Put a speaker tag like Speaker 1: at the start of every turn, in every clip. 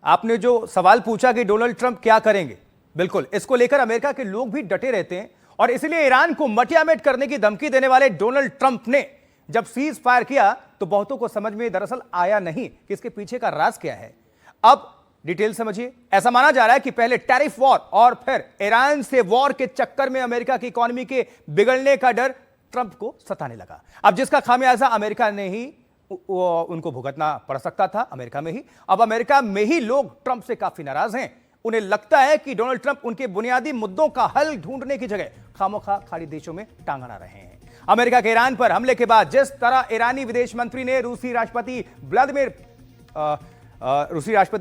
Speaker 1: आपने जो सवाल पूछा कि डोनाल्ड ट्रंप क्या करेंगे, बिल्कुल इसको लेकर अमेरिका के लोग भी डटे रहते हैं और इसलिए ईरान को मटियामेट करने की धमकी देने वाले डोनाल्ड ट्रंप ने जब सीज फायर किया तो बहुतों को समझ में दरअसल आया नहीं कि इसके पीछे का राज क्या है। अब डिटेल समझिए। ऐसा माना जा रहा है कि पहले टैरिफ वॉर और फिर ईरान से वॉर के चक्कर में अमेरिका की इकोनॉमी के बिगड़ने का डर ट्रंप को सताने लगा। अब जिसका खामियाजा अमेरिका ने ही उनको भुगतना पड़ सकता था, अमेरिका में ही। अब अमेरिका में ही लोग ट्रंप से काफी नाराज हैं। उन्हें लगता है कि डोनाल्ड ट्रंप उनके बुनियादी मुद्दों का हल ढूंढने की जगह खामोखा खाड़ी देशों में टांग अड़ा रहे हैं। अमेरिका के ईरान पर हमले के बाद जिस तरह ईरानी विदेश मंत्री ने रूसी राष्ट्रपति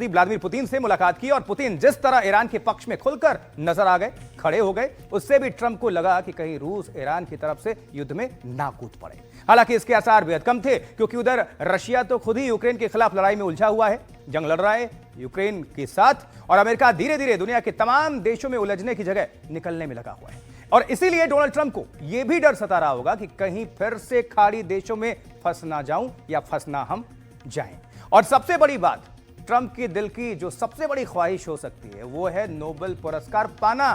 Speaker 1: व्लादिमीर पुतिन से मुलाकात की और पुतिन जिस तरह ईरान के पक्ष में खुलकर नजर आ गए, खड़े हो गए, उससे भी ट्रंप को लगा कि कहीं रूस ईरान की तरफ से युद्ध में ना कूद पड़े। हालांकि इसके आसार बेहद कम थे, क्योंकि उधर रशिया तो खुद ही यूक्रेन के खिलाफ लड़ाई में उलझा हुआ है, जंग लड़ रहा है यूक्रेन के साथ, और अमेरिका धीरे धीरे दुनिया के तमाम देशों में उलझने की जगह निकलने में लगा हुआ है। और इसीलिए डोनाल्ड ट्रंप को यह भी डर सता रहा होगा कि कहीं फिर से खाड़ी देशों में फंस ना जाऊं या फंसना हम जाएं। और सबसे बड़ी बात, ट्रंप के दिल की जो सबसे बड़ी ख्वाहिश हो सकती है वो है नोबेल पुरस्कार पाना।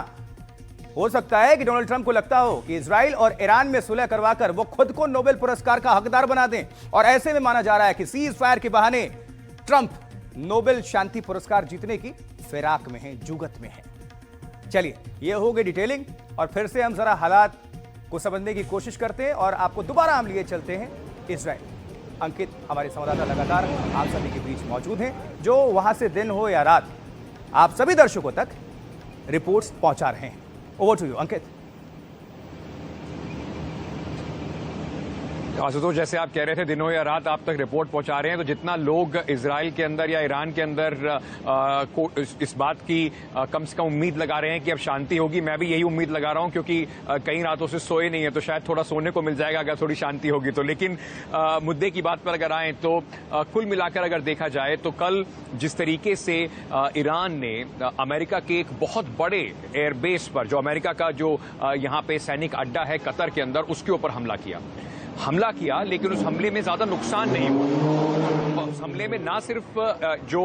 Speaker 1: हो सकता है कि डोनाल्ड ट्रंप को लगता हो कि इजराइल और ईरान में सुलह करवाकर वो खुद को नोबेल पुरस्कार का हकदार बना दें, और ऐसे में माना जा रहा है कि सीज फायर के बहाने ट्रंप नोबेल शांति पुरस्कार जीतने की फिराक में है, जुगत में है। चलिए, ये हो गई डिटेलिंग, और फिर से हम जरा हालात को समझने की कोशिश करते हैं और आपको दोबारा हम लिए चलते हैं इजराइल। अंकित, हमारे संवाददाता लगातार आप सभी के बीच मौजूद हैं, जो वहां से दिन हो या रात आप सभी दर्शकों तक रिपोर्ट्स पहुंचा रहे हैं। ओवर टू यू अंकित।
Speaker 2: आशुतोष, जैसे आप कह रहे थे दिनों या रात आप तक रिपोर्ट पहुंचा रहे हैं, तो जितना लोग इजराइल के अंदर या ईरान के अंदर इस बात की कम से कम उम्मीद लगा रहे हैं कि अब शांति होगी, मैं भी यही उम्मीद लगा रहा हूं, क्योंकि कई रातों से सोए नहीं है, तो शायद थोड़ा सोने को मिल जाएगा अगर थोड़ी शांति होगी तो। लेकिन मुद्दे की बात पर अगर आए तो कुल मिलाकर अगर देखा जाए तो कल जिस तरीके से ईरान ने अमेरिका के एक बहुत बड़े एयरबेस पर, जो अमेरिका का जो यहाँ पे सैनिक अड्डा है कतर के अंदर, उसके ऊपर हमला किया, लेकिन उस हमले में ज्यादा नुकसान नहीं हुआ। उस हमले में ना सिर्फ जो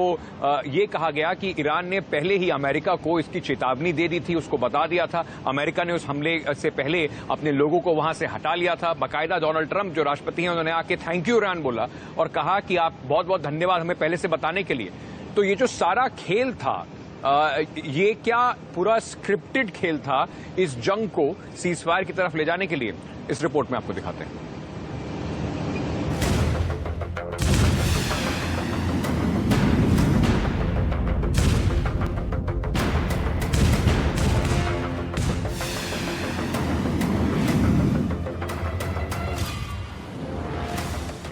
Speaker 2: ये कहा गया कि ईरान ने पहले ही अमेरिका को इसकी चेतावनी दे दी थी, उसको बता दिया था, अमेरिका ने उस हमले से पहले अपने लोगों को वहां से हटा लिया था। बाकायदा डोनाल्ड ट्रंप जो राष्ट्रपति हैं, उन्होंने आके थैंक यू ईरान बोला और कहा कि आप बहुत बहुत धन्यवाद हमें पहले से बताने के लिए। तो ये जो सारा खेल था, ये क्या पूरा स्क्रिप्टेड खेल था इस जंग को सीजफायर की तरफ ले जाने के लिए, इस रिपोर्ट में आपको दिखाते हैं।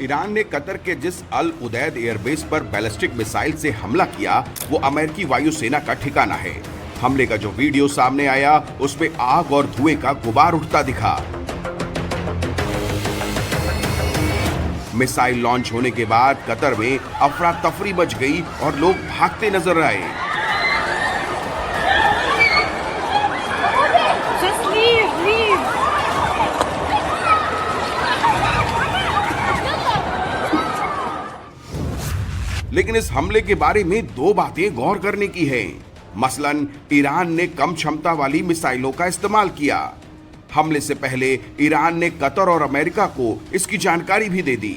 Speaker 3: ईरान ने कतर के जिस अल उदैद एयरबेस पर बैलिस्टिक मिसाइल से हमला किया, वो अमेरिकी वायुसेना का ठिकाना है। हमले का जो वीडियो सामने आया, उसमें आग और धुएं का गुबार उठता दिखा। मिसाइल लॉन्च होने के बाद कतर में अफरा तफरी मच गई और लोग भागते नजर आए। लेकिन इस हमले के बारे में दो बातें गौर करने की है। मसलन, ईरान ने कम क्षमता वाली मिसाइलों का इस्तेमाल किया। हमले से पहले ईरान ने कतर और अमेरिका को इसकी जानकारी भी दे दी।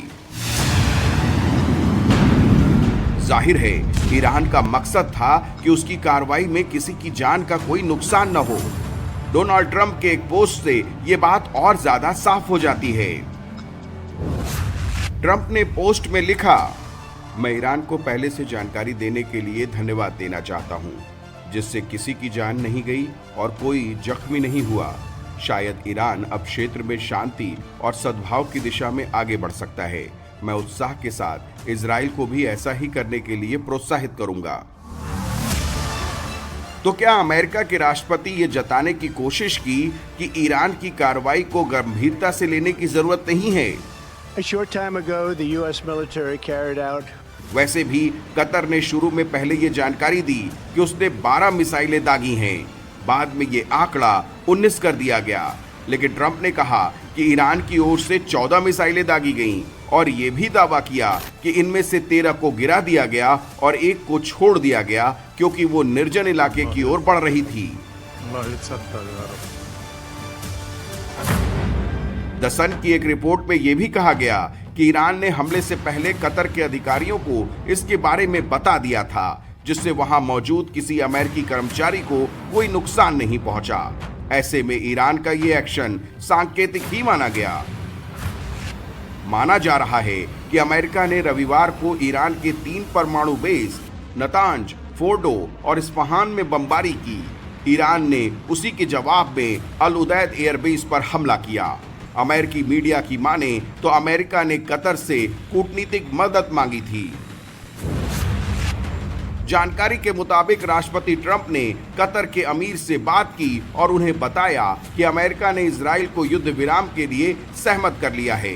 Speaker 3: जाहिर है, ईरान का मकसद था कि उसकी कार्रवाई में किसी की जान का कोई नुकसान न हो। डोनाल्ड ट्रंप के एक पोस्ट से यह बात और ज्यादा साफ हो जाती है। ट्रंप ने पोस्ट में लिखा, मैं ईरान को पहले से जानकारी देने के लिए धन्यवाद देना चाहता हूं, जिससे किसी की जान नहीं गई और कोई जख्मी नहीं हुआ। शायद ईरान अब क्षेत्र में शांति और सद्भाव की दिशा में आगे बढ़ सकता है। मैं उत्साह के साथ इजराइल को भी ऐसा ही करने के लिए प्रोत्साहित करूंगा। तो क्या अमेरिका के राष्ट्रपति ये जताने की कोशिश की कि ईरान की कार्रवाई को गंभीरता से लेने की जरूरत नहीं है?
Speaker 4: A short time ago, the U.S. military carried out
Speaker 3: वैसे भी कतर ने शुरू में पहले ये जानकारी दी कि उसने 12 मिसाइलें दागी हैं। बाद में ये आंकड़ा 19 कर दिया गया। लेकिन ट्रंप ने कहा कि ईरान की ओर से 14 मिसाइलें दागी गईं और ये भी दावा किया कि इनमें से 13 को गिरा दिया गया और एक को छोड़ दिया गया क्योंकि वो निर्जन इलाके की ओर बढ़ रही थी। द सन की एक रिपोर्ट में यह भी कहा गया कि ईरान ने हमले से पहले कतर के अधिकारियों को इसके बारे में बता दिया था, जिससे वहां मौजूद किसी अमेरिकी कर्मचारी को कोई नुकसान नहीं पहुंचा। ऐसे में ईरान का ये एक्शन सांकेतिक ही माना गया। माना जा रहा है कि अमेरिका ने रविवार को ईरान के 3 परमाणु बेस नतांज, फोर्डो और इस्फहान में बमबारी की। ईरान ने उसी के जवाब में अल उदैद एयरबेस पर हमला किया। अमेरिकी मीडिया की माने तो अमेरिका ने कतर से कूटनीतिक मदद मांगी थी। जानकारी के मुताबिक राष्ट्रपति ट्रंप ने कतर के अमीर से बात की और उन्हें बताया कि अमेरिका ने इजराइल को युद्ध विराम के लिए सहमत कर लिया है।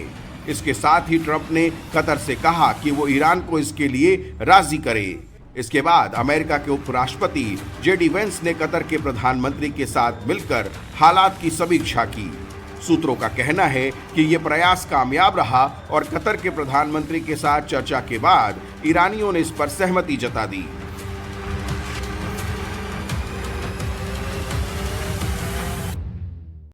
Speaker 3: इसके साथ ही ट्रंप ने कतर से कहा कि वो ईरान को इसके लिए राजी करे। इसके बाद अमेरिका के उपराष्ट्रपति जेडी वेंस ने कतर के प्रधानमंत्री के साथ मिलकर हालात की समीक्षा की। सूत्रों का कहना है कि यह प्रयास कामयाब रहा और कतर के प्रधानमंत्री के साथ चर्चा के बाद ईरानियों ने इस पर सहमति जता दी।